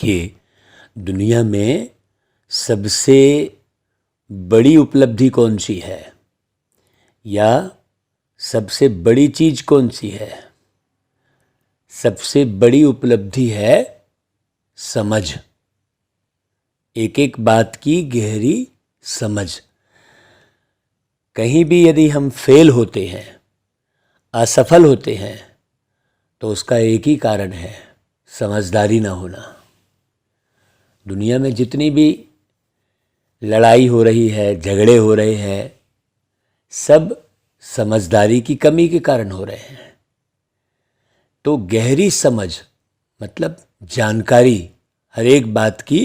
देखिए, दुनिया में सबसे बड़ी उपलब्धि कौन सी है, या सबसे बड़ी चीज कौन सी है? सबसे बड़ी उपलब्धि है समझ, एक एक बात की गहरी समझ। कहीं भी यदि हम फेल होते हैं, असफल होते हैं, तो उसका एक ही कारण है, समझदारी ना होना। दुनिया में जितनी भी लड़ाई हो रही है, झगड़े हो रहे हैं, सब समझदारी की कमी के कारण हो रहे हैं। तो गहरी समझ मतलब जानकारी, हर एक बात की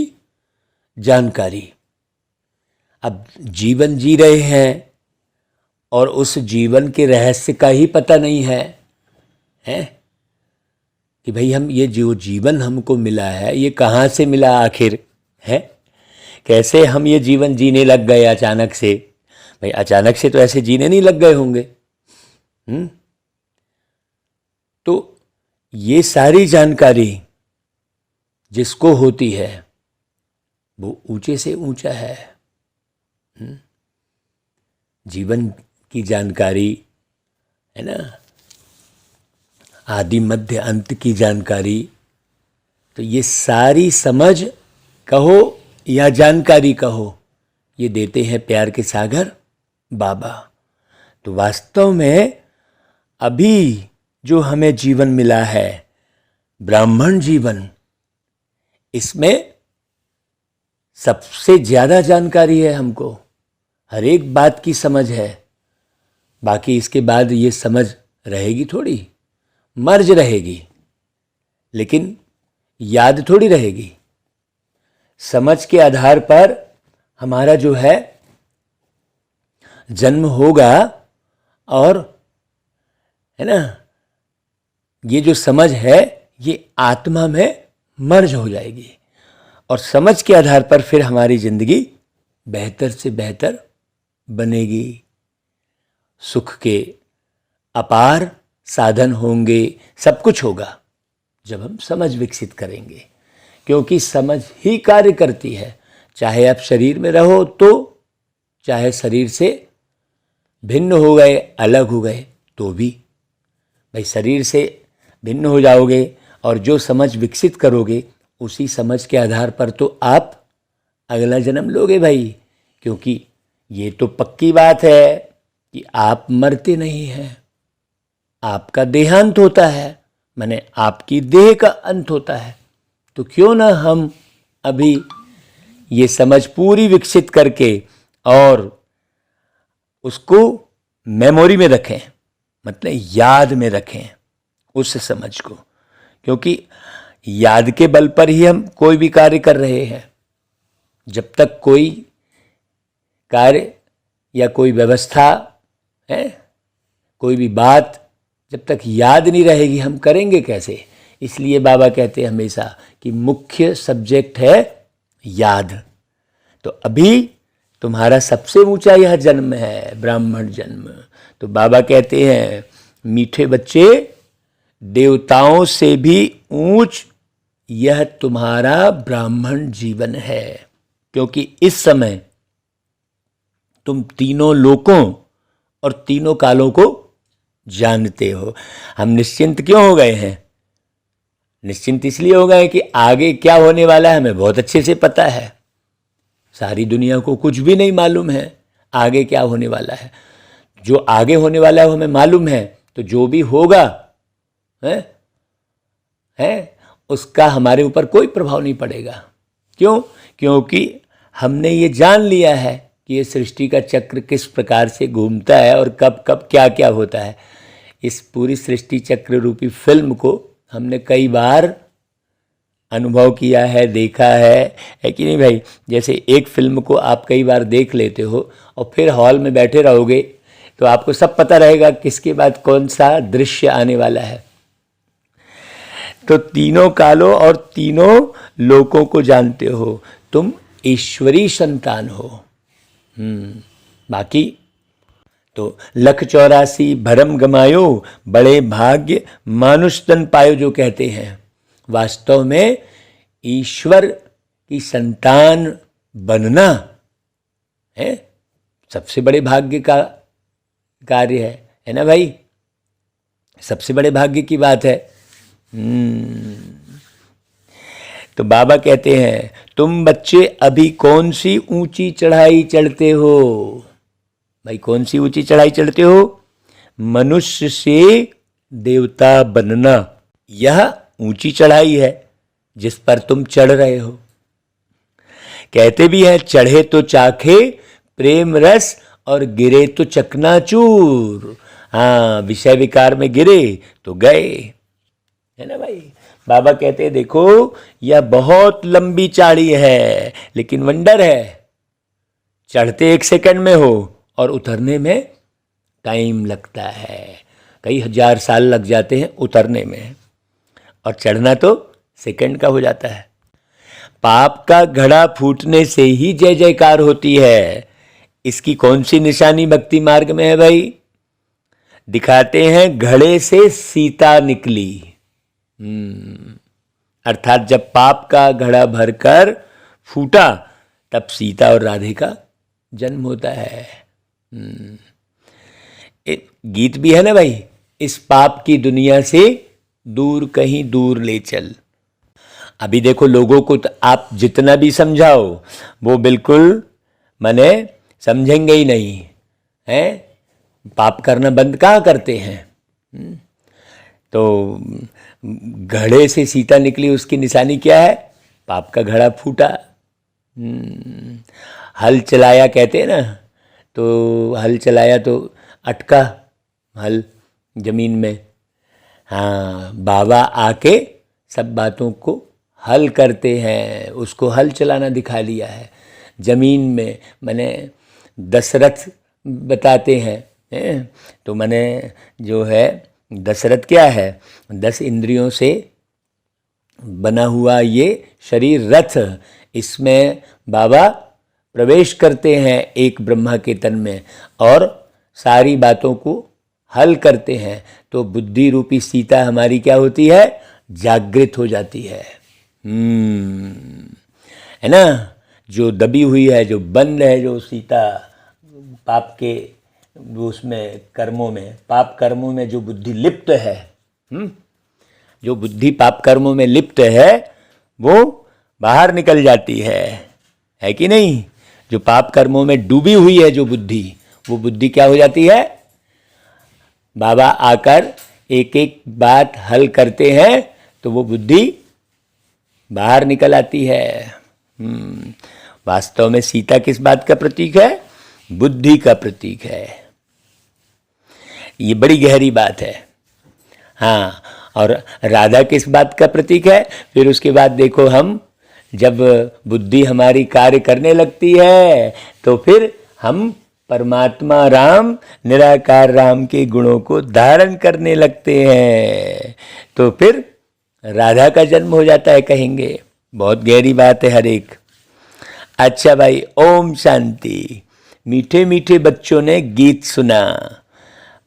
जानकारी। अब जीवन जी रहे हैं और उस जीवन के रहस्य का ही पता नहीं है, कि भाई हम ये जो जीवन हमको मिला है ये कहाँ से मिला आखिर है, कैसे हम ये जीवन जीने लग गए अचानक से। भाई अचानक से तो ऐसे जीने नहीं लग गए होंगे। तो ये सारी जानकारी जिसको होती है वो ऊंचे से ऊंचा है। जीवन की जानकारी है ना, आदि मध्य अंत की जानकारी। तो ये सारी समझ कहो या जानकारी कहो, ये देते हैं प्यार के सागर बाबा। तो वास्तव में अभी जो हमें जीवन मिला है, ब्राह्मण जीवन, इसमें सबसे ज्यादा जानकारी है हमको, हर एक बात की समझ है। बाकी इसके बाद ये समझ रहेगी थोड़ी, मर्ज रहेगी, लेकिन याद थोड़ी रहेगी। समझ के आधार पर हमारा जो है जन्म होगा, और है ना, ये जो समझ है ये आत्मा में मर्ज हो जाएगी, और समझ के आधार पर फिर हमारी जिंदगी बेहतर से बेहतर बनेगी। सुख के अपार साधन होंगे, सब कुछ होगा जब हम समझ विकसित करेंगे, क्योंकि समझ ही कार्य करती है। चाहे आप शरीर में रहो तो, चाहे शरीर से भिन्न हो गए, अलग हो गए तो भी। भाई शरीर से भिन्न हो जाओगे और जो समझ विकसित करोगे, उसी समझ के आधार पर तो आप अगला जन्म लोगे भाई। क्योंकि ये तो पक्की बात है कि आप मरते नहीं हैं, आपका देहांत होता है, माने आपकी देह का अंत होता है। तो क्यों ना हम अभी ये समझ पूरी विकसित करके और उसको मेमोरी में रखें, मतलब याद में रखें उस समझ को, क्योंकि याद के बल पर ही हम कोई भी कार्य कर रहे हैं। जब तक कोई कार्य या कोई व्यवस्था है, कोई भी बात जब तक याद नहीं रहेगी, हम करेंगे कैसे? इसलिए बाबा कहते हैं हमेशा कि मुख्य सब्जेक्ट है याद। तो अभी तुम्हारा सबसे ऊंचा यह जन्म है, ब्राह्मण जन्म। तो बाबा कहते हैं, मीठे बच्चे, देवताओं से भी ऊंच यह तुम्हारा ब्राह्मण जीवन है, क्योंकि इस समय तुम तीनों लोकों और तीनों कालों को जानते हो। हम निश्चिंत क्यों हो गए हैं? निश्चिंत इसलिए हो गए कि आगे क्या होने वाला है हमें बहुत अच्छे से पता है। सारी दुनिया को कुछ भी नहीं मालूम है आगे क्या होने वाला है। जो आगे होने वाला है वो हमें मालूम है, तो जो भी होगा है उसका हमारे ऊपर कोई प्रभाव नहीं पड़ेगा। क्यों? क्योंकि हमने ये जान लिया है कि ये सृष्टि का चक्र किस प्रकार से घूमता है और कब कब क्या क्या होता है। इस पूरी सृष्टि चक्र रूपी फिल्म को हमने कई बार अनुभव किया है, देखा है कि नहीं भाई? जैसे एक फिल्म को आप कई बार देख लेते हो और फिर हॉल में बैठे रहोगे तो आपको सब पता रहेगा किसके बाद कौन सा दृश्य आने वाला है। तो तीनों कालों और तीनों लोकों को जानते हो, तुम ईश्वरी संतान हो। बाकी तो लख 84 भरम गमायो, बड़े भाग्य मानुष तन पायो जो कहते हैं, वास्तव में ईश्वर की संतान बनना है सबसे बड़े भाग्य का कार्य है ना भाई, सबसे बड़े भाग्य की बात है। तो बाबा कहते हैं तुम बच्चे अभी कौन सी ऊंची चढ़ाई चढ़ते हो? भाई कौन सी ऊंची चढ़ाई चढ़ते हो? मनुष्य से देवता बनना, यह ऊंची चढ़ाई है जिस पर तुम चढ़ रहे हो। कहते भी हैं चढ़े तो चाखे प्रेम रस और गिरे तो चकनाचूर। हाँ, विषय विकार में गिरे तो गए, है ना भाई। बाबा कहते हैं देखो यह बहुत लंबी चाड़ी है लेकिन वंडर है, चढ़ते 1 सेकंड में हो और उतरने में टाइम लगता है, कई हजार साल लग जाते हैं उतरने में, और चढ़ना तो सेकंड का हो जाता है। पाप का घड़ा फूटने से ही जय जयकार होती है। इसकी कौन सी निशानी भक्ति मार्ग में है भाई? दिखाते हैं घड़े से सीता निकली। अर्थात जब पाप का घड़ा भरकर फूटा तब सीता और राधे का जन्म होता है। एक गीत भी है ना भाई, इस पाप की दुनिया से दूर कहीं दूर ले चल। अभी देखो लोगों को तो आप जितना भी समझाओ वो बिल्कुल माने समझेंगे ही नहीं है। पाप करना बंद कहाँ करते हैं? तो घड़े से सीता निकली, उसकी निशानी क्या है? पाप का घड़ा फूटा। हल चलाया कहते हैं ना, तो हल चलाया तो अटका हल जमीन में। हाँ, बाबा आके सब बातों को हल करते हैं, उसको हल चलाना दिखा लिया है जमीन में। मैंने दशरथ बताते हैं, तो मैंने जो है दशरथ क्या है? 10 इंद्रियों से बना हुआ ये शरीर रथ, इसमें बाबा प्रवेश करते हैं एक ब्रह्मा के तन में और सारी बातों को हल करते हैं। तो बुद्धि रूपी सीता हमारी क्या होती है? जागृत हो जाती है ना। जो दबी हुई है, जो बंद है, जो सीता पाप के उसमें कर्मों में, पाप कर्मों में जो बुद्धि लिप्त है, जो बुद्धि पाप कर्मों में लिप्त है वो बाहर निकल जाती है कि नहीं? जो पाप कर्मों में डूबी हुई है जो बुद्धि, वो बुद्धि क्या हो जाती है? बाबा आकर एक एक बात हल करते हैं तो वो बुद्धि बाहर निकल आती है। वास्तव में सीता किस बात का प्रतीक है? बुद्धि का प्रतीक है। ये बड़ी गहरी बात है। हाँ, और राधा किस बात का प्रतीक है? फिर उसके बाद देखो, हम जब बुद्धि हमारी कार्य करने लगती है तो फिर हम परमात्मा राम, निराकार राम के गुणों को धारण करने लगते हैं, तो फिर राधा का जन्म हो जाता है कहेंगे। बहुत गहरी बात है हर एक। अच्छा भाई, ओम शांति। मीठे मीठे बच्चों ने गीत सुना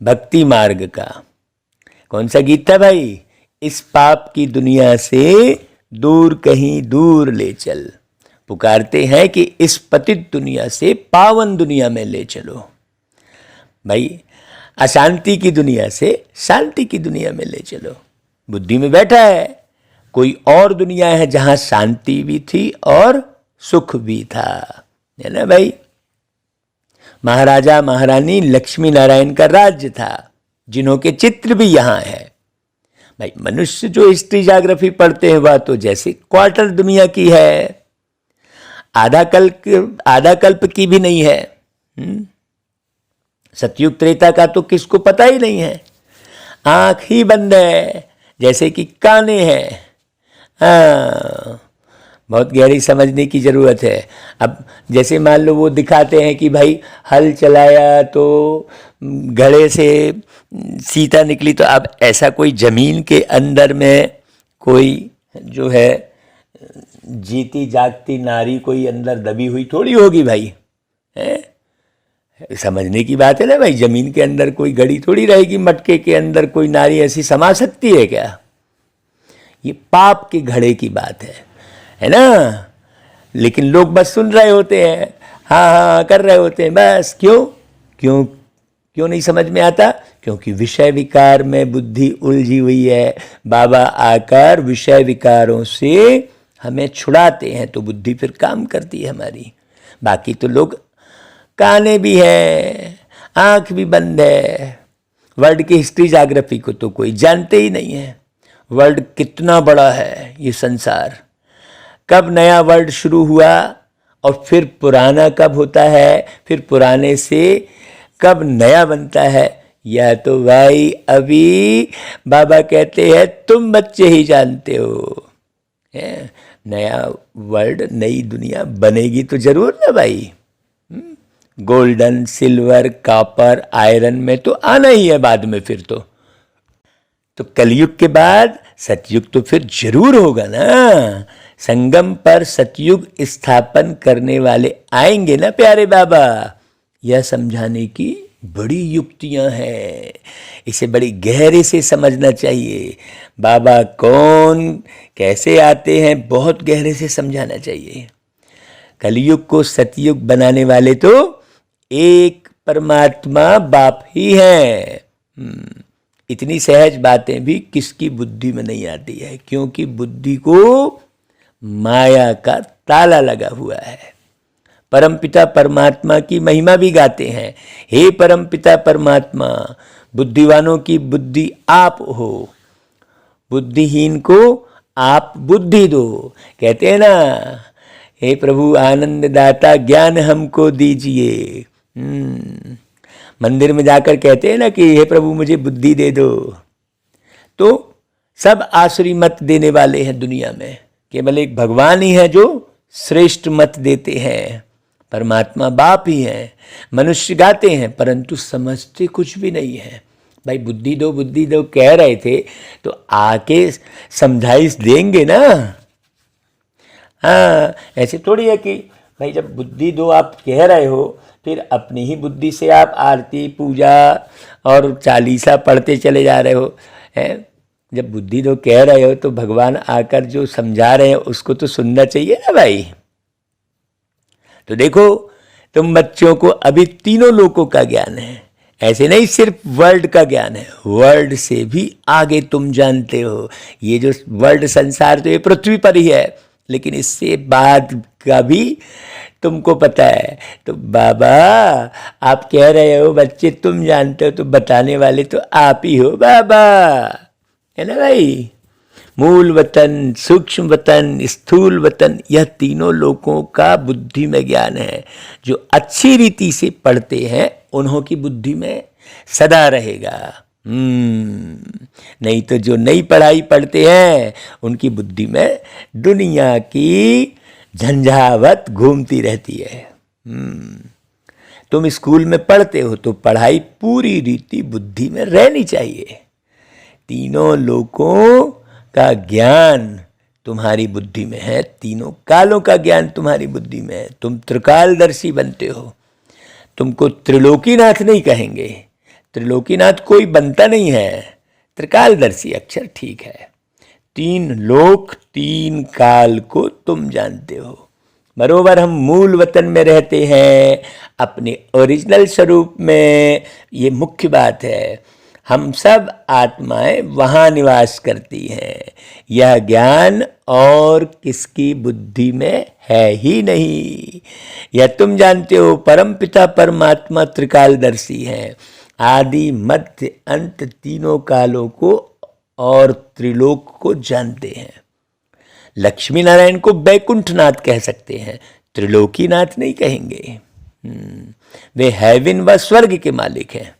भक्ति मार्ग का। कौन सा गीत था भाई? इस पाप की दुनिया से दूर कहीं दूर ले चल। पुकारते हैं कि इस पतित दुनिया से पावन दुनिया में ले चलो। भाई अशांति की दुनिया से शांति की दुनिया में ले चलो। बुद्धि में बैठा है, कोई और दुनिया है जहां शांति भी थी और सुख भी था, है ना भाई। महाराजा महारानी लक्ष्मी नारायण का राज्य था, जिन्हों के चित्र भी यहाँ है। भाई मनुष्य जो हिस्ट्री ज्योग्राफी पढ़ते हैं वह तो जैसे क्वार्टर दुनिया की है, आधा कल्प की भी नहीं है। सतयुग त्रेता का तो किसको पता ही नहीं है। आंख ही बंद है, जैसे कि काने हैं। हाँ, बहुत गहरी समझने की ज़रूरत है। अब जैसे मान लो वो दिखाते हैं कि भाई हल चलाया तो घड़े से सीता निकली, तो अब ऐसा कोई ज़मीन के अंदर में कोई जो है जीती जागती नारी कोई अंदर दबी हुई थोड़ी होगी भाई, है? समझने की बात है ना भाई। ज़मीन के अंदर कोई घड़ी थोड़ी रहेगी, मटके के अंदर कोई नारी ऐसी समा सकती है क्या? ये पाप के घड़े की बात है। है ना। लेकिन लोग बस सुन रहे होते हैं, हाँ हाँ कर रहे होते हैं बस। क्यों क्यों क्यों नहीं समझ में आता? क्योंकि विषय विकार में बुद्धि उलझी हुई है। बाबा आकर विषय विकारों से हमें छुड़ाते हैं तो बुद्धि फिर काम करती है हमारी। बाकी तो लोग काने भी हैं, आंख भी बंद है। वर्ल्ड की हिस्ट्री ज्योग्राफी को तो कोई जानते ही नहीं है। वर्ल्ड कितना बड़ा है ये संसार, कब नया वर्ल्ड शुरू हुआ और फिर पुराना कब होता है, फिर पुराने से कब नया बनता है, यह तो भाई अभी बाबा कहते हैं तुम बच्चे ही जानते हो। नया वर्ल्ड, नई दुनिया बनेगी तो जरूर ना भाई। गोल्डन, सिल्वर, कॉपर, आयरन में तो आना ही है बाद में। फिर तो कलयुग के बाद सतयुग तो फिर जरूर होगा ना। संगम पर सतयुग स्थापन करने वाले आएंगे ना प्यारे बाबा। यह समझाने की बड़ी युक्तियां हैं, इसे बड़ी गहरे से समझना चाहिए। बाबा कौन, कैसे आते हैं, बहुत गहरे से समझाना चाहिए। कलयुग को सतयुग बनाने वाले तो एक परमात्मा बाप ही हैं। इतनी सहज बातें भी किसकी बुद्धि में नहीं आती है, क्योंकि बुद्धि को माया का ताला लगा हुआ है। परमपिता परमात्मा की महिमा भी गाते हैं, हे परमपिता परमात्मा बुद्धिवानों की बुद्धि आप हो, बुद्धिहीन को आप बुद्धि दो। कहते हैं ना, हे प्रभु आनंद दाता ज्ञान हमको दीजिए। मंदिर में जाकर कहते हैं ना कि हे प्रभु मुझे बुद्धि दे दो। तो सब आसुरी मत देने वाले हैं दुनिया में, केवल एक भगवान ही है जो श्रेष्ठ मत देते हैं। परमात्मा बाप ही है। मनुष्य गाते हैं परंतु समझते कुछ भी नहीं है। भाई बुद्धि दो कह रहे थे तो आके समझाइश देंगे ना। हाँ, ऐसे थोड़ी है कि भाई जब बुद्धि दो आप कह रहे हो फिर अपनी ही बुद्धि से आप आरती पूजा और चालीसा पढ़ते चले जा रहे हो। हैं, जब बुद्धि दो कह रहे हो तो भगवान आकर जो समझा रहे हैं उसको तो सुनना चाहिए ना भाई। तो देखो तुम बच्चों को अभी तीनों लोकों का ज्ञान है, ऐसे नहीं सिर्फ वर्ल्ड का ज्ञान है, वर्ल्ड से भी आगे तुम जानते हो। ये जो वर्ल्ड संसार तो ये पृथ्वी पर ही है, लेकिन इससे बाद का भी तुमको पता है। तो बाबा आप कह रहे हो बच्चे तुम जानते हो, तो बताने वाले तो आप ही हो बाबा, है ना भाई। मूल वतन, सूक्ष्म वतन, स्थूल वतन, यह तीनों लोगों का बुद्धि में ज्ञान है। जो अच्छी रीति से पढ़ते हैं उन्हों की बुद्धि में सदा रहेगा। नहीं तो जो नई पढ़ाई पढ़ते हैं उनकी बुद्धि में दुनिया की झंझावत घूमती रहती है। तुम स्कूल में पढ़ते हो तो पढ़ाई पूरी रीति बुद्धि में रहनी चाहिए। तीनों लोगों का ज्ञान तुम्हारी बुद्धि में है, तीनों कालों का ज्ञान तुम्हारी बुद्धि में है। तुम त्रिकालदर्शी बनते हो। तुमको त्रिलोकीनाथ नहीं कहेंगे, त्रिलोकीनाथ कोई बनता नहीं है, त्रिकालदर्शी अक्षर ठीक है। तीन लोक तीन काल को तुम जानते हो। बरोबर हम मूल वतन में रहते हैं, अपने ओरिजिनल स्वरूप में, ये मुख्य बात है। हम सब आत्माएं वहाँ निवास करती हैं। यह ज्ञान और किसकी बुद्धि में है ही नहीं। यह तुम जानते हो परमपिता परमात्मा त्रिकालदर्शी हैं, आदि मध्य अंत तीनों कालों को और त्रिलोक को जानते हैं। लक्ष्मी नारायण को बैकुंठनाथ कह सकते हैं, त्रिलोकीनाथ नहीं कहेंगे। वे हेवन व स्वर्ग के मालिक हैं।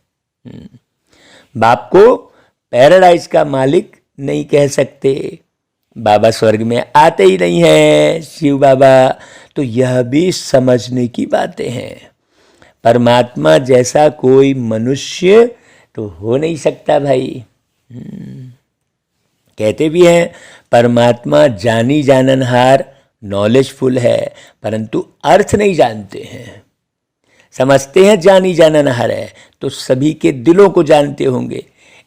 बाप को पैराडाइज का मालिक नहीं कह सकते, बाबा स्वर्ग में आते ही नहीं है शिव बाबा। तो यह भी समझने की बातें हैं। परमात्मा जैसा कोई मनुष्य तो हो नहीं सकता भाई। कहते भी हैं परमात्मा जानी जाननहार, नॉलेजफुल है, परंतु अर्थ नहीं जानते हैं। समझते हैं जानी जाननहार है तो सभी के दिलों को जानते होंगे,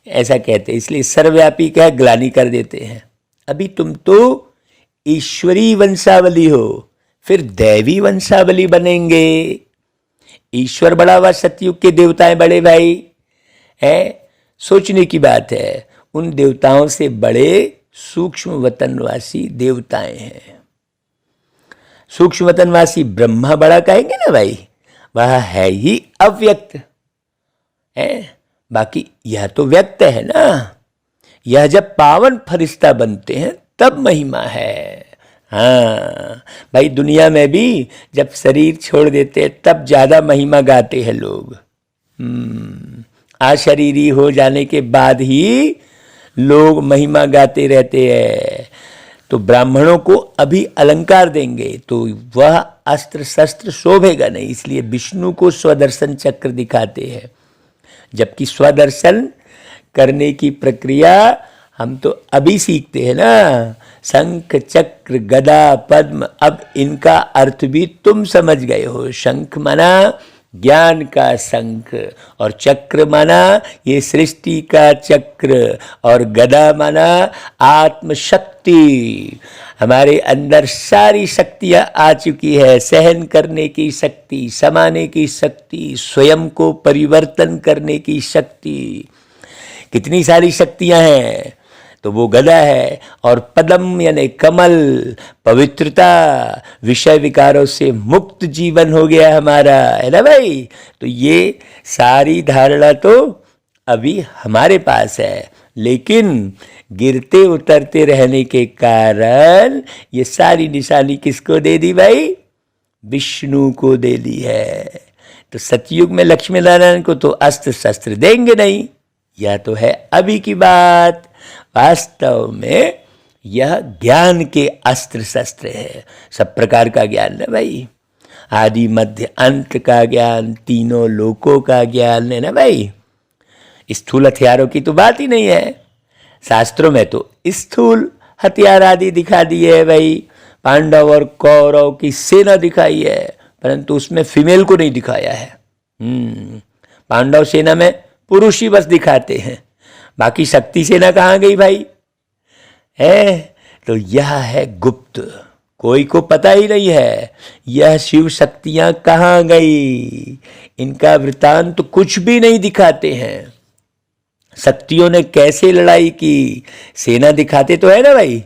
ऐसा कहते हैं। इसलिए सर्वव्यापी क्या ग्लानि कर देते हैं। अभी तुम तो ईश्वरी वंशावली हो, फिर दैवी वंशावली बनेंगे। ईश्वर बड़ा हुआ, सतयुग के देवताएं बड़े भाई है। सोचने की बात है, उन देवताओं से बड़े सूक्ष्म वतनवासी देवताएं हैं। सूक्ष्म वतनवासी ब्रह्मा बड़ा कहेंगे ना भाई, वह है ही अव्यक्त है। बाकी यह तो व्यक्त है ना। यह जब पावन फरिश्ता बनते हैं तब महिमा है। हाँ भाई, दुनिया में भी जब शरीर छोड़ देते हैं तब ज्यादा महिमा गाते हैं लोग। अशरीरी हो जाने के बाद ही लोग महिमा गाते रहते हैं। तो ब्राह्मणों को अभी अलंकार देंगे तो वह अस्त्र शस्त्र शोभेगा नहीं, इसलिए विष्णु को स्वदर्शन चक्र दिखाते हैं। जबकि स्वदर्शन करने की प्रक्रिया हम तो अभी सीखते हैं ना। शंख चक्र गदा पद्म, अब इनका अर्थ भी तुम समझ गए हो। शंख माना ज्ञान का शंख, और चक्र माना ये सृष्टि का चक्र, और गदा माना आत्मशक्ति। हमारे अंदर सारी शक्तियां आ चुकी है। सहन करने की शक्ति, समाने की शक्ति, स्वयं को परिवर्तन करने की शक्ति, कितनी सारी शक्तियां हैं। तो वो गदा है। और पदम यानी कमल, पवित्रता, विषय विकारों से मुक्त जीवन हो गया हमारा, है ना भाई। तो ये सारी धारणा तो अभी हमारे पास है, लेकिन गिरते उतरते रहने के कारण ये सारी निशानी किसको दे दी भाई? विष्णु को दे दी है। तो सतयुग में लक्ष्मी नारायण को तो अस्त्र शस्त्र देंगे नहीं। यह तो है अभी की बात। वास्तव में यह ज्ञान के अस्त्र शस्त्र है। सब प्रकार का ज्ञान है भाई, आदि मध्य अंत का ज्ञान, तीनों लोकों का ज्ञान है ना भाई। स्थूल हथियारों की तो बात ही नहीं है। शास्त्रों में तो स्थूल हथियार आदि दिखा दिए है भाई। पांडव और कौरव की सेना दिखाई है, परंतु उसमें फीमेल को नहीं दिखाया है। पांडव सेना में पुरुष ही बस दिखाते हैं, बाकी शक्ति सेना कहाँ गई भाई है। तो यह है गुप्त, कोई को पता ही नहीं है यह शिव शक्तियां कहाँ गई। इनका वृतांत तो कुछ भी नहीं दिखाते हैं। शक्तियों ने कैसे लड़ाई की, सेना दिखाते तो है ना भाई।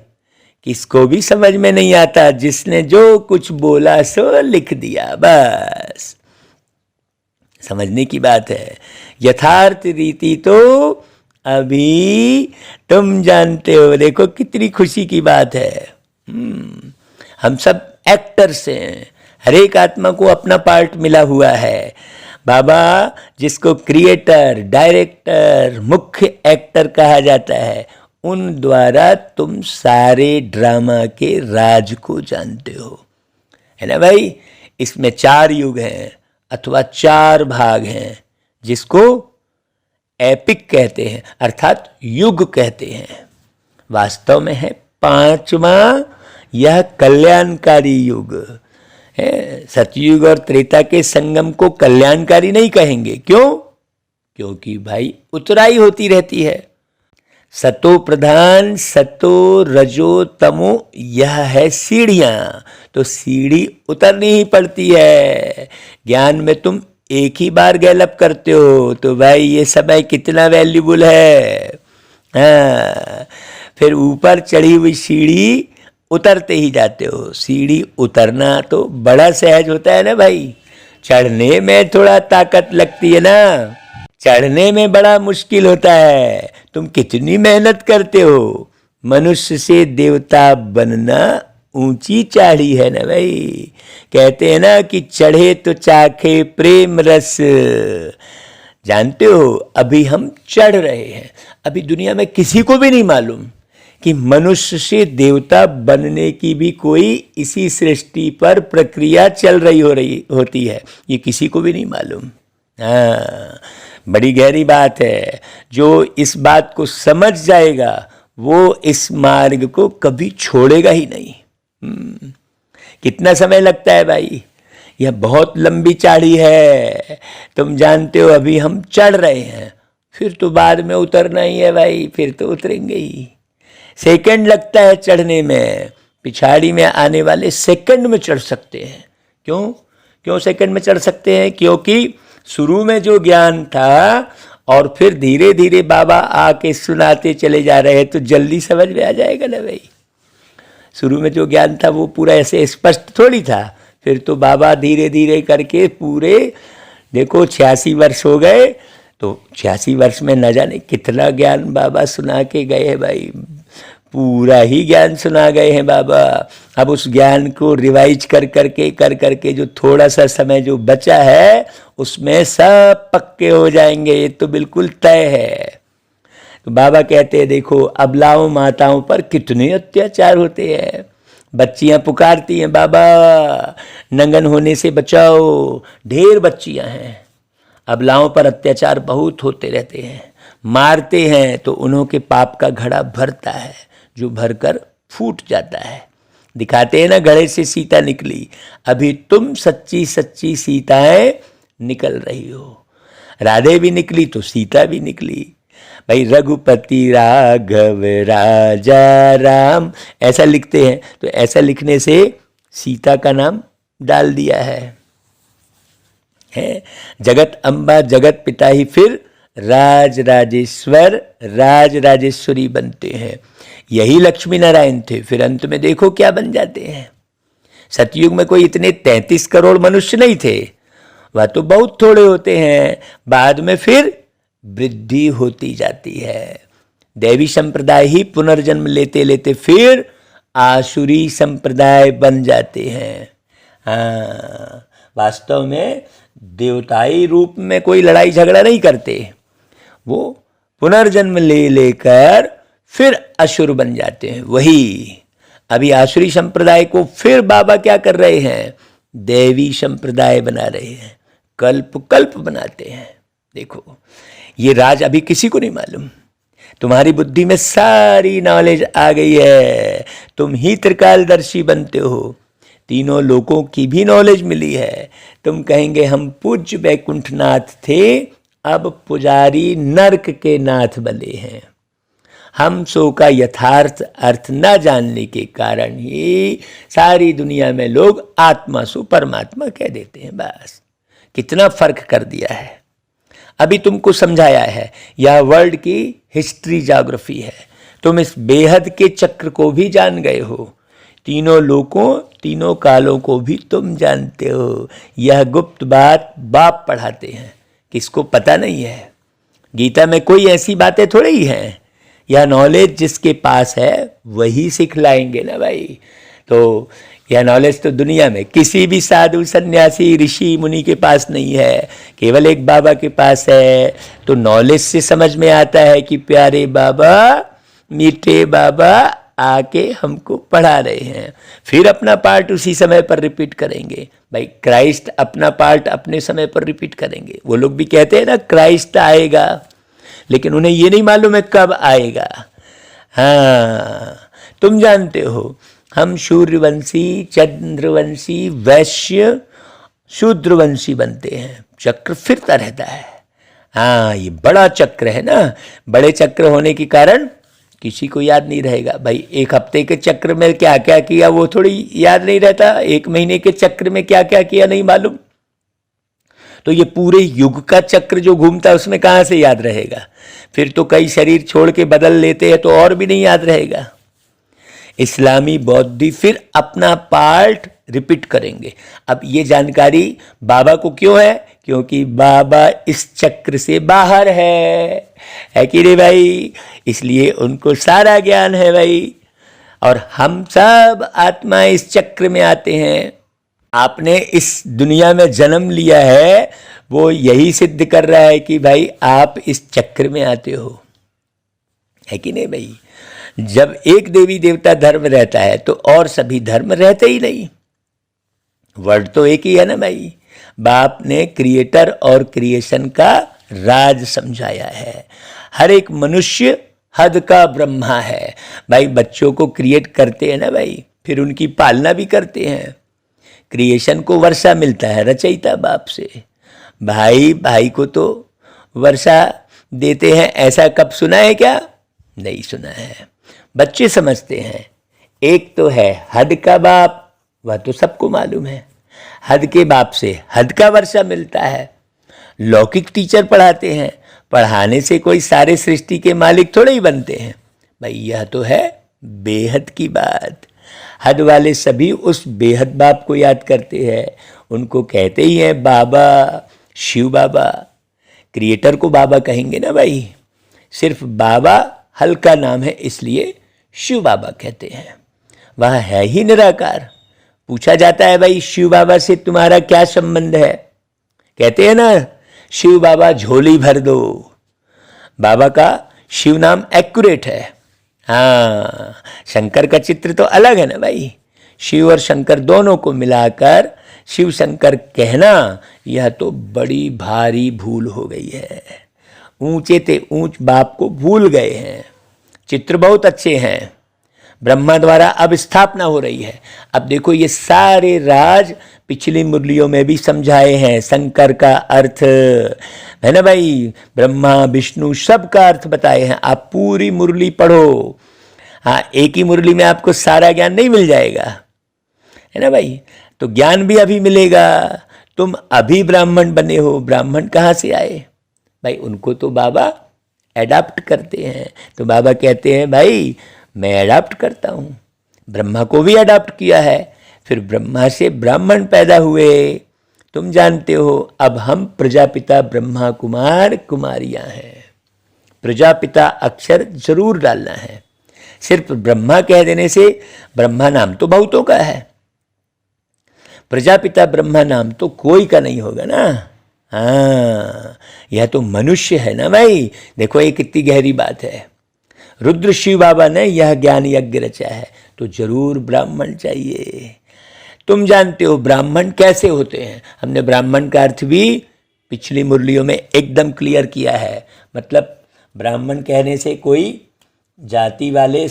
किसको भी समझ में नहीं आता, जिसने जो कुछ बोला सो लिख दिया, बस समझने की बात है। यथार्थ रीति तो अभी तुम जानते हो। देखो कितनी खुशी की बात है। हम सब एक्टर्स हैं, हर एक आत्मा को अपना पार्ट मिला हुआ है। बाबा जिसको क्रिएटर, डायरेक्टर, मुख्य एक्टर कहा जाता है, उन द्वारा तुम सारे ड्रामा के राज को जानते हो, है ना भाई। इसमें 4 युग हैं अथवा 4 भाग हैं, जिसको एपिक कहते हैं, अर्थात युग कहते हैं। वास्तव में है 5वां यह कल्याणकारी युग है। सतयुग और त्रेता के संगम को कल्याणकारी नहीं कहेंगे। क्यों? क्योंकि भाई उतराई होती रहती है। सतो प्रधान, सतो रजो तमो, यह है सीढ़ियां। तो सीढ़ी उतरनी ही पड़ती है। ज्ञान में तुम एक ही बार गैलअप करते हो, तो भाई ये समय कितना वैल्यूबल है। हाँ, फिर ऊपर चढ़ी हुई सीढ़ी उतरते ही जाते हो। सीढ़ी उतरना तो बड़ा सहज होता है ना भाई, चढ़ने में थोड़ा ताकत लगती है ना। चढ़ने में बड़ा मुश्किल होता है। तुम कितनी मेहनत करते हो। मनुष्य से देवता बनना ऊंची चाढ़ी है ना भाई। कहते हैं ना कि चढ़े तो चाखे प्रेम रस। जानते हो अभी हम चढ़ रहे हैं। अभी दुनिया में किसी को भी नहीं मालूम कि मनुष्य से देवता बनने की भी कोई इसी सृष्टि पर प्रक्रिया चल रही होती है। ये किसी को भी नहीं मालूम। हाँ, बड़ी गहरी बात है। जो इस बात को समझ जाएगा वो इस मार्ग को कभी छोड़ेगा ही नहीं। कितना समय लगता है भाई, यह बहुत लंबी चाढ़ी है। तुम जानते हो अभी हम चढ़ रहे हैं, फिर तो बाद में उतरना ही है भाई, फिर तो उतरेंगे ही। सेकंड लगता है चढ़ने में, पिछाड़ी में आने वाले सेकंड में चढ़ सकते हैं। क्यों सेकंड में चढ़ सकते हैं? क्योंकि शुरू में जो ज्ञान था और फिर धीरे धीरे बाबा आके सुनाते चले जा रहे हैं तो जल्दी समझ में आ जाएगा ना भाई। शुरू में जो ज्ञान था वो पूरा ऐसे स्पष्ट थोड़ी था, फिर तो बाबा धीरे धीरे करके पूरे, देखो 86 वर्ष हो गए, तो 86 वर्ष में न जाने कितना ज्ञान बाबा सुना के गए हैं भाई, पूरा ही ज्ञान सुना गए हैं बाबा। अब उस ज्ञान को रिवाइज कर करके जो थोड़ा सा समय जो बचा है उसमें सब पक्के हो जाएंगे, ये तो बिल्कुल तय है। तो बाबा कहते हैं देखो अबलाओं माताओं पर कितने अत्याचार होते हैं, बच्चियां पुकारती हैं बाबा नंगन होने से बचाओ, ढेर बच्चियां हैं, अबलाओं पर अत्याचार बहुत होते रहते हैं, मारते हैं तो उन्हों के पाप का घड़ा भरता है जो भरकर फूट जाता है। दिखाते हैं ना घड़े से सीता निकली, अभी तुम सच्ची सच्ची सीताएं निकल रही हो। राधे भी निकली तो सीता भी निकली भाई, रघुपति राघव राजा राम ऐसा लिखते हैं, तो ऐसा लिखने से सीता का नाम डाल दिया है। जगत अम्बा जगत पिता ही फिर राज राजेश्वर राज राजेश्वरी बनते हैं, यही लक्ष्मी नारायण थे, फिर अंत में देखो क्या बन जाते हैं। सतयुग में कोई इतने 33 करोड़ मनुष्य नहीं थे, वह तो बहुत थोड़े होते हैं, बाद में फिर वृद्धि होती जाती है। दैवी संप्रदाय ही पुनर्जन्म लेते लेते फिर आसुरी संप्रदाय बन जाते हैं। हाँ, वास्तव में देवताई रूप में कोई लड़ाई झगड़ा नहीं करते, वो पुनर्जन्म ले लेकर फिर असुर बन जाते हैं। वही अभी आसुरी संप्रदाय को फिर बाबा क्या कर रहे हैं, देवी संप्रदाय बना रहे हैं, कल्प कल्प बनाते हैं। देखो ये राज अभी किसी को नहीं मालूम, तुम्हारी बुद्धि में सारी नॉलेज आ गई है, तुम ही त्रिकालदर्शी बनते हो, तीनों लोकों की भी नॉलेज मिली है। तुम कहेंगे हम पूज्य वैकुंठनाथ थे, अब पुजारी नरक के नाथ बने हैं। हम सो का यथार्थ अर्थ न जानने के कारण ही सारी दुनिया में लोग आत्मा सो परमात्मा कह देते हैं। बस कितना फर्क कर दिया है। अभी तुमको समझाया है, यह वर्ल्ड की हिस्ट्री ज्योग्राफी है, तुम इस बेहद के चक्र को भी जान गए हो, तीनों लोकों तीनों कालों को भी तुम जानते हो। यह गुप्त बात बाप पढ़ाते हैं, किसको पता नहीं है। गीता में कोई ऐसी बातें थोड़ी ही हैं, यह नॉलेज जिसके पास है वही सिखलाएंगे ना भाई। तो यह नॉलेज तो दुनिया में किसी भी साधु सन्यासी ऋषि मुनि के पास नहीं है, केवल एक बाबा के पास है। तो नॉलेज से समझ में आता है कि प्यारे बाबा मीठे बाबा आके हमको पढ़ा रहे हैं, फिर अपना पार्ट उसी समय पर रिपीट करेंगे। भाई क्राइस्ट अपना पार्ट अपने समय पर रिपीट करेंगे। वो लोग भी कहते हैं ना क्राइस्ट आएगा, लेकिन उन्हें ये नहीं मालूम है कब आएगा। हाँ, तुम जानते हो हम सूर्यवंशी चंद्रवंशी वैश्य शूद्रवंशी बनते हैं, चक्र फिरता रहता है। हाँ, ये बड़ा चक्र है ना, बड़े चक्र होने के कारण किसी को याद नहीं रहेगा। भाई एक हफ्ते के चक्र में क्या क्या किया वो थोड़ी याद नहीं रहता, एक महीने के चक्र में क्या क्या किया नहीं मालूम, तो ये पूरे युग का चक्र जो घूमता है उसमें कहाँ से याद रहेगा। फिर तो कई शरीर छोड़ के बदल लेते हैं तो और भी नहीं याद रहेगा। इस्लामी बौद्धि फिर अपना पार्ट रिपीट करेंगे। अब ये जानकारी बाबा को क्यों है, क्योंकि बाबा इस चक्र से बाहर है कि नहीं भाई, इसलिए उनको सारा ज्ञान है भाई। और हम सब आत्मा इस चक्र में आते हैं। आपने इस दुनिया में जन्म लिया है, वो यही सिद्ध कर रहा है कि भाई आप इस चक्र में आते हो, है कि नहीं भाई। जब एक देवी देवता धर्म रहता है तो और सभी धर्म रहते ही नहीं। वर्ड तो एक ही है ना भाई। बाप ने क्रिएटर और क्रिएशन का राज समझाया है। हर एक मनुष्य हद का ब्रह्मा है भाई। बच्चों को क्रिएट करते हैं ना भाई, फिर उनकी पालना भी करते हैं। क्रिएशन को वर्षा मिलता है रचयिता बाप से, भाई भाई को तो वर्षा देते हैं। ऐसा कब सुना है क्या? नहीं सुना है। बच्चे समझते हैं एक तो है हद का बाप, वह तो सबको मालूम है, हद के बाप से हद का वर्षा मिलता है। लौकिक टीचर पढ़ाते हैं, पढ़ाने से कोई सारे सृष्टि के मालिक थोड़े ही बनते हैं भाई। यह तो है बेहद की बात। हद वाले सभी उस बेहद बाप को याद करते हैं, उनको कहते ही हैं बाबा, शिव बाबा। क्रिएटर को बाबा कहेंगे ना भाई, सिर्फ बाबा हल्का नाम है इसलिए शिव बाबा कहते हैं। वह है ही निराकार। पूछा जाता है भाई शिव बाबा से तुम्हारा क्या संबंध है, कहते हैं ना शिव बाबा झोली भर दो। बाबा का शिव नाम एक्यूरेट है। हाँ, शंकर का चित्र तो अलग है ना भाई। शिव और शंकर दोनों को मिलाकर शिव शंकर कहना, यह तो बड़ी भारी भूल हो गई है। ऊंचे ते ऊंच बाप को भूल गए हैं। चित्र बहुत अच्छे हैं, ब्रह्मा द्वारा अब स्थापना हो रही है। अब देखो ये सारे राज पिछली मुरलियों में भी समझाए हैं। शंकर का अर्थ है ना भाई, ब्रह्मा विष्णु सब का अर्थ बताए हैं। आप पूरी मुरली पढ़ो। हाँ, एक ही मुरली में आपको सारा ज्ञान नहीं मिल जाएगा, है ना भाई। तो ज्ञान भी अभी मिलेगा। तुम अभी ब्राह्मण बने हो, ब्राह्मण कहाँ से आए भाई? उनको तो बाबा एडाप्ट करते हैं। तो बाबा कहते हैं भाई मैं एडाप्ट करता हूँ। ब्रह्मा को भी एडाप्ट किया है, फिर ब्रह्मा से ब्राह्मण पैदा हुए। तुम जानते हो अब हम प्रजापिता ब्रह्मा कुमार कुमारियाँ हैं। प्रजापिता अक्षर जरूर डालना है। सिर्फ ब्रह्मा कह देने से, ब्रह्मा नाम तो बहुतों का है, प्रजापिता ब्रह्मा नाम तो कोई का नहीं होगा ना। हाँ, यह तो मनुष्य है ना भाई। देखो ये कितनी गहरी बात है। रुद्र शिव बाबा ने यह ज्ञान यज्ञ रचा है, तो जरूर ब्राह्मण चाहिए। तुम जानते हो ब्राह्मण कैसे होते हैं। हमने ब्राह्मण का अर्थ भी पिछली मुरलियों में एकदम क्लियर किया है। मतलब ब्राह्मण कहने से कोई जाति वाले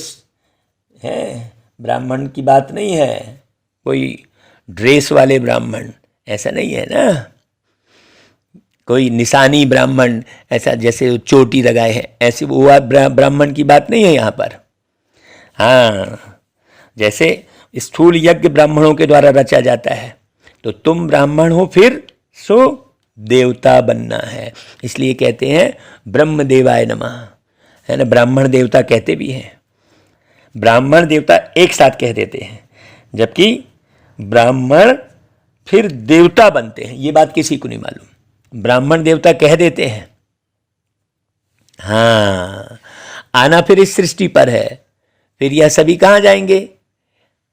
हैं, ब्राह्मण की बात नहीं है, कोई ड्रेस वाले ब्राह्मण ऐसा नहीं है ना, कोई निशानी ब्राह्मण ऐसा जैसे चोटी लगाए हैं, ऐसे वो ब्राह्मण की बात नहीं है यहाँ पर। हाँ, जैसे स्थूल यज्ञ ब्राह्मणों के द्वारा रचा जाता है, तो तुम ब्राह्मण हो फिर सो देवता बनना है। इसलिए कहते हैं ब्रह्म देवाय नमः, है ना। ब्राह्मण देवता कहते भी हैं, ब्राह्मण देवता एक साथ कह देते हैं, जबकि ब्राह्मण फिर देवता बनते हैं। ये बात किसी को नहीं मालूम। ब्राह्मण देवता कह देते हैं। हाँ, आना फिर इस सृष्टि पर है। फिर यह सभी कहाँ जाएंगे?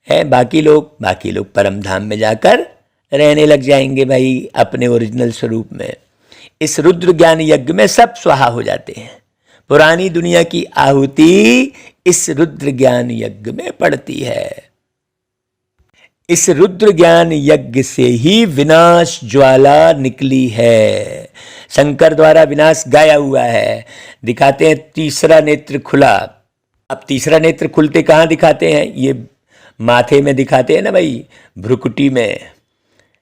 है बाकी लोग परम धाम में जाकर रहने लग जाएंगे भाई, अपने ओरिजिनल स्वरूप में। इस रुद्र ज्ञान यज्ञ में सब स्वाहा हो जाते हैं। पुरानी दुनिया की आहुति इस रुद्र ज्ञान यज्ञ में पड़ती है। इस रुद्र ज्ञान यज्ञ से ही विनाश ज्वाला निकली है। शंकर द्वारा विनाश गाया हुआ है। दिखाते हैं तीसरा नेत्र खुला। अब तीसरा नेत्र खुलते कहाँ दिखाते हैं? ये माथे में दिखाते हैं ना भाई, भ्रुकुटी में,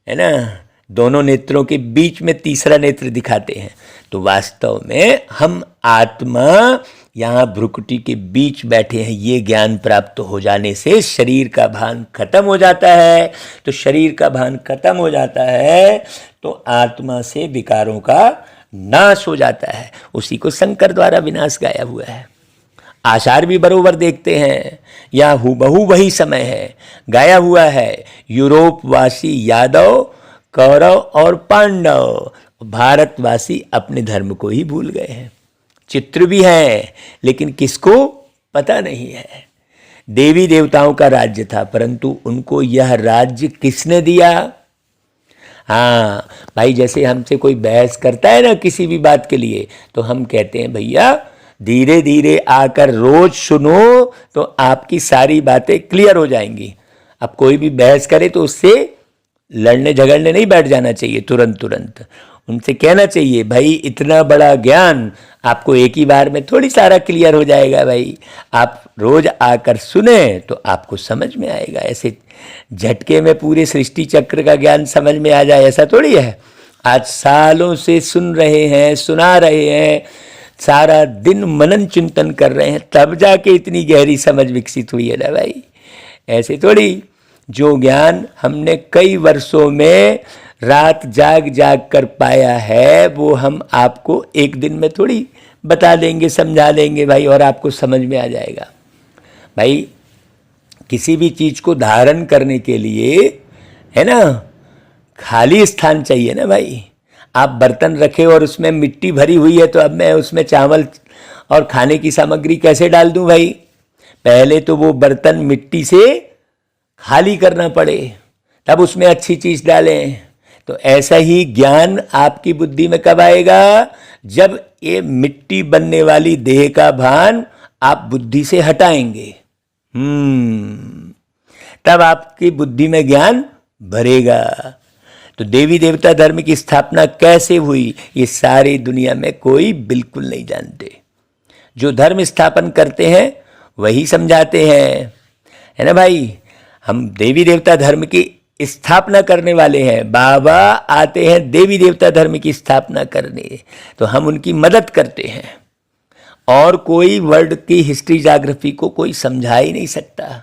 है ना। दोनों नेत्रों के बीच में तीसरा नेत्र दिखाते हैं। तो वास्तव में हम आत्मा यहाँ भ्रुकुटी के बीच बैठे हैं। ये ज्ञान प्राप्त हो जाने से शरीर का भान खत्म हो जाता है। तो शरीर का भान खत्म हो जाता है तो आत्मा से विकारों का नाश हो जाता है। उसी को शंकर द्वारा विनाश गाया हुआ है। आचार भी बरोबर देखते हैं, या हूबहू वही समय है, गाया हुआ है। यूरोपवासी यादव, कौरव और पांडव, भारतवासी अपने धर्म को ही भूल गए हैं। चित्र भी है, लेकिन किसको पता नहीं है। देवी देवताओं का राज्य था, परंतु उनको यह राज्य किसने दिया? हाँ भाई, जैसे हमसे कोई बहस करता है ना किसी भी बात के लिए, तो हम कहते हैं भैया धीरे धीरे आकर रोज सुनो तो आपकी सारी बातें क्लियर हो जाएंगी। अब कोई भी बहस करे तो उससे लड़ने झगड़ने नहीं बैठ जाना चाहिए तुरंत। उनसे कहना चाहिए भाई इतना बड़ा ज्ञान आपको एक ही बार में थोड़ी सारा क्लियर हो जाएगा भाई। आप रोज आकर सुने तो आपको समझ में आएगा। ऐसे झटके में पूरे सृष्टि चक्र का ज्ञान समझ में आ जाए ऐसा थोड़ी है। आज सालों से सुन रहे हैं, सुना रहे हैं, सारा दिन मनन चिंतन कर रहे हैं, तब जाके इतनी गहरी समझ विकसित हुई है ना भाई। ऐसे थोड़ी। जो ज्ञान हमने कई वर्षों में रात जाग जाग कर पाया है वो हम आपको एक दिन में थोड़ी बता देंगे, समझा देंगे भाई, और आपको समझ में आ जाएगा। भाई किसी भी चीज को धारण करने के लिए, है ना, खाली स्थान चाहिए ना भाई। आप बर्तन रखे और उसमें मिट्टी भरी हुई है तो अब मैं उसमें चावल और खाने की सामग्री कैसे डाल दूं भाई? पहले तो वो बर्तन मिट्टी से खाली करना पड़े, तब उसमें अच्छी चीज डालें। तो ऐसा ही ज्ञान आपकी बुद्धि में कब आएगा? जब ये मिट्टी बनने वाली देह का भान आप बुद्धि से हटाएंगे, तब आपकी बुद्धि में ज्ञान भरेगा। तो देवी देवता धर्म की स्थापना कैसे हुई ये सारी दुनिया में कोई बिल्कुल नहीं जानते। जो धर्म स्थापन करते हैं वही समझाते हैं, है ना भाई। हम देवी देवता धर्म की स्थापना करने वाले हैं। बाबा आते हैं देवी देवता धर्म की स्थापना करने, तो हम उनकी मदद करते हैं। और कोई वर्ल्ड की हिस्ट्री ज्योग्राफी को कोई समझा ही नहीं सकता।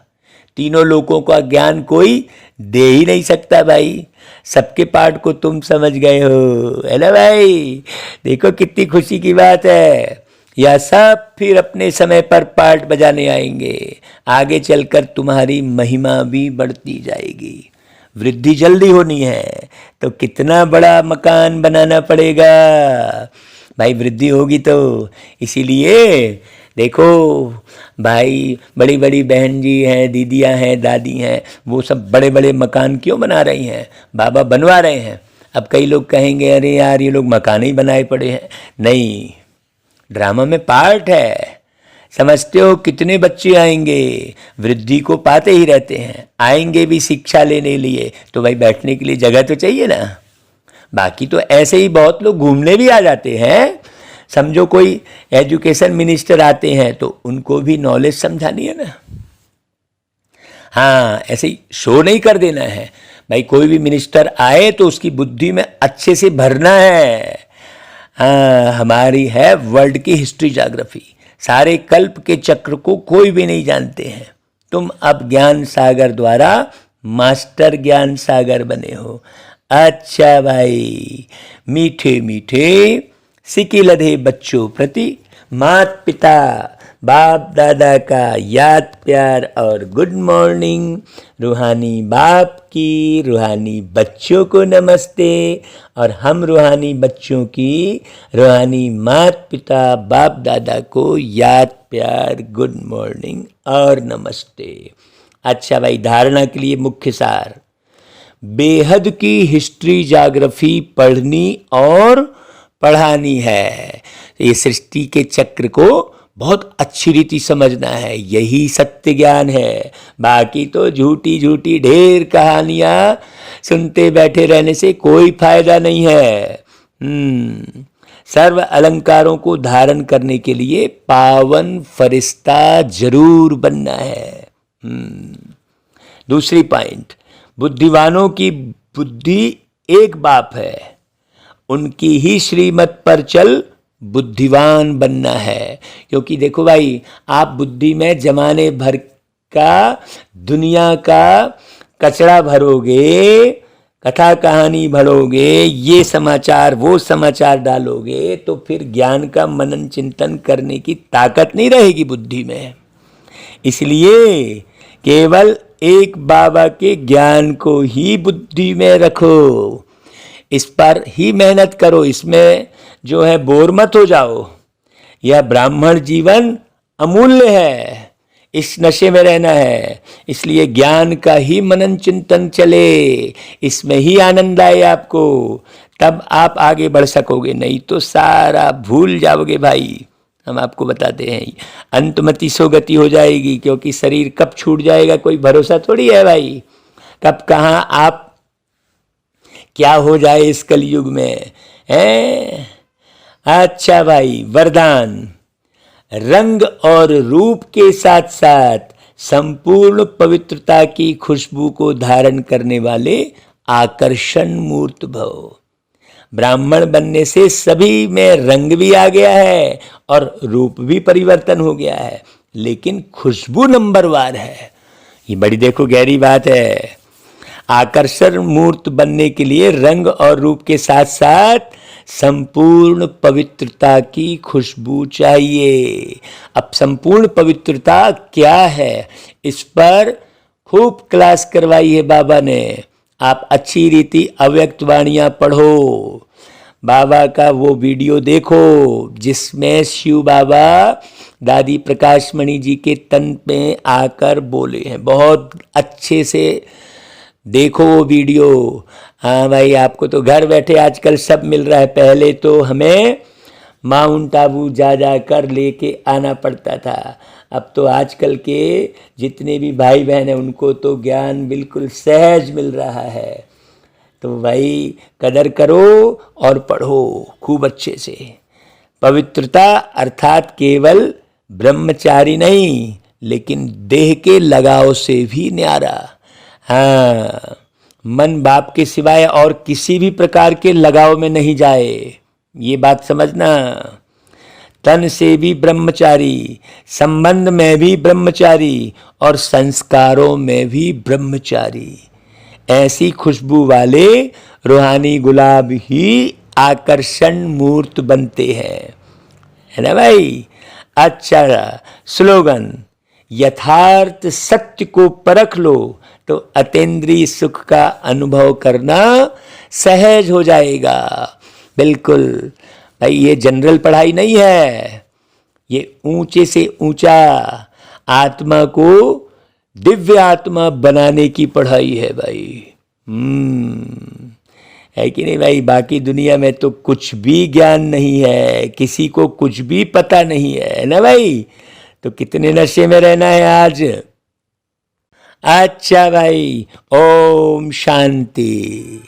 तीनों लोगों का ज्ञान कोई दे ही नहीं सकता भाई। सबके पाठ को तुम समझ गए हो, है ना भाई। देखो कितनी खुशी की बात है। यह सब फिर अपने समय पर पाठ बजाने आएंगे। आगे चलकर तुम्हारी महिमा भी बढ़ती जाएगी। वृद्धि जल्दी होनी है तो कितना बड़ा मकान बनाना पड़ेगा भाई, वृद्धि होगी तो। इसीलिए देखो भाई, बड़ी बड़ी बहन जी हैं, दीदियां हैं, दादी हैं, वो सब बड़े बड़े मकान क्यों बना रही हैं? बाबा बनवा रहे हैं। अब कई लोग कहेंगे अरे यार ये लोग मकान ही बनाए पड़े हैं। नहीं, ड्रामा में पार्ट है। समझते हो कितने बच्चे आएंगे? वृद्धि को पाते ही रहते हैं, आएंगे भी शिक्षा लेने लिए, तो भाई बैठने के लिए जगह तो चाहिए ना। बाकी तो ऐसे ही बहुत लोग घूमने भी आ जाते हैं। समझो कोई एजुकेशन मिनिस्टर आते हैं तो उनको भी नॉलेज समझानी है ना। हाँ, ऐसे ही शो नहीं कर देना है भाई। कोई भी मिनिस्टर आए तो उसकी बुद्धि में अच्छे से भरना है। हाँ, हमारी है वर्ल्ड की हिस्ट्री ज्योग्राफी। सारे कल्प के चक्र को कोई भी नहीं जानते हैं। तुम अब ज्ञान सागर द्वारा मास्टर ज्ञान सागर बने हो। अच्छा भाई, मीठे मीठे सिकी लधे बच्चों प्रति माता पिता बाप दादा का याद प्यार और गुड मॉर्निंग। रूहानी बाप की रूहानी बच्चों को नमस्ते, और हम रूहानी बच्चों की रूहानी माता पिता बाप दादा को याद प्यार गुड मॉर्निंग और नमस्ते। अच्छा भाई, धारणा के लिए मुख्य सार, बेहद की हिस्ट्री ज्योग्राफी पढ़नी और पढ़ानी है। ये सृष्टि के चक्र को बहुत अच्छी रीति समझना है, यही सत्य ज्ञान है। बाकी तो झूठी झूठी ढेर कहानियां सुनते बैठे रहने से कोई फायदा नहीं है। सर्व अलंकारों को धारण करने के लिए पावन फरिश्ता जरूर बनना है। दूसरी पॉइंट, बुद्धिवानों की बुद्धि एक बाप है, उनकी ही श्रीमत पर चल बुद्धिवान बनना है। क्योंकि देखो भाई, आप बुद्धि में जमाने भर का दुनिया का कचरा भरोगे, कथा कहानी भरोगे, ये समाचार वो समाचार डालोगे, तो फिर ज्ञान का मनन चिंतन करने की ताकत नहीं रहेगी बुद्धि में। इसलिए केवल एक बाबा के ज्ञान को ही बुद्धि में रखो, इस पर ही मेहनत करो, इसमें जो है बोर मत हो जाओ। यह ब्राह्मण जीवन अमूल्य है, इस नशे में रहना है। इसलिए ज्ञान का ही मनन चिंतन चले, इसमें ही आनंद आए आपको, तब आप आगे बढ़ सकोगे। नहीं तो सारा भूल जाओगे भाई। हम आपको बताते हैं अंतमति सो गति हो जाएगी, क्योंकि शरीर कब छूट जाएगा कोई भरोसा थोड़ी है भाई। कब कहाँ आप क्या हो जाए इस कलयुग में है। अच्छा भाई, वरदान, रंग और रूप के साथ साथ संपूर्ण पवित्रता की खुशबू को धारण करने वाले आकर्षण मूर्त भव। ब्राह्मण बनने से सभी में रंग भी आ गया है और रूप भी परिवर्तन हो गया है, लेकिन खुशबू नंबर वार है। ये बड़ी देखो गहरी बात है। आकर्षण मूर्त बनने के लिए रंग और रूप के साथ साथ संपूर्ण पवित्रता की खुशबू चाहिए। अब संपूर्ण पवित्रता क्या है, इस पर खूब क्लास करवाई है बाबा ने। आप अच्छी रीति अव्यक्त वाणियां पढ़ो, बाबा का वो वीडियो देखो जिसमें शिव बाबा दादी प्रकाशमणि जी के तन में आकर बोले हैं। बहुत अच्छे से देखो वो वीडियो। हाँ भाई, आपको तो घर बैठे आजकल सब मिल रहा है। पहले तो हमें माउंट आबू जा जा कर लेके आना पड़ता था। अब तो आजकल के जितने भी भाई बहन हैं उनको तो ज्ञान बिल्कुल सहज मिल रहा है। तो भाई कदर करो और पढ़ो खूब अच्छे से। पवित्रता अर्थात केवल ब्रह्मचारी नहीं, लेकिन देह के लगाव से भी न्यारा। हाँ, मन बाप के सिवाय और किसी भी प्रकार के लगाव में नहीं जाए, ये बात समझना। तन से भी ब्रह्मचारी, संबंध में भी ब्रह्मचारी और संस्कारों में भी ब्रह्मचारी। ऐसी खुशबू वाले रूहानी गुलाब ही आकर्षण मूर्त बनते हैं, है ना भाई। अच्छा स्लोगन, यथार्थ सत्य को परख लो तो अतीन्द्रिय सुख का अनुभव करना सहज हो जाएगा। बिल्कुल भाई, ये जनरल पढ़ाई नहीं है, ये ऊंचे से ऊंचा आत्मा को दिव्य आत्मा बनाने की पढ़ाई है भाई। है कि नहीं भाई। बाकी दुनिया में तो कुछ भी ज्ञान नहीं है, किसी को कुछ भी पता नहीं है ना भाई। तो कितने नशे में रहना है आज। अच्छा भाई, ओम शांति।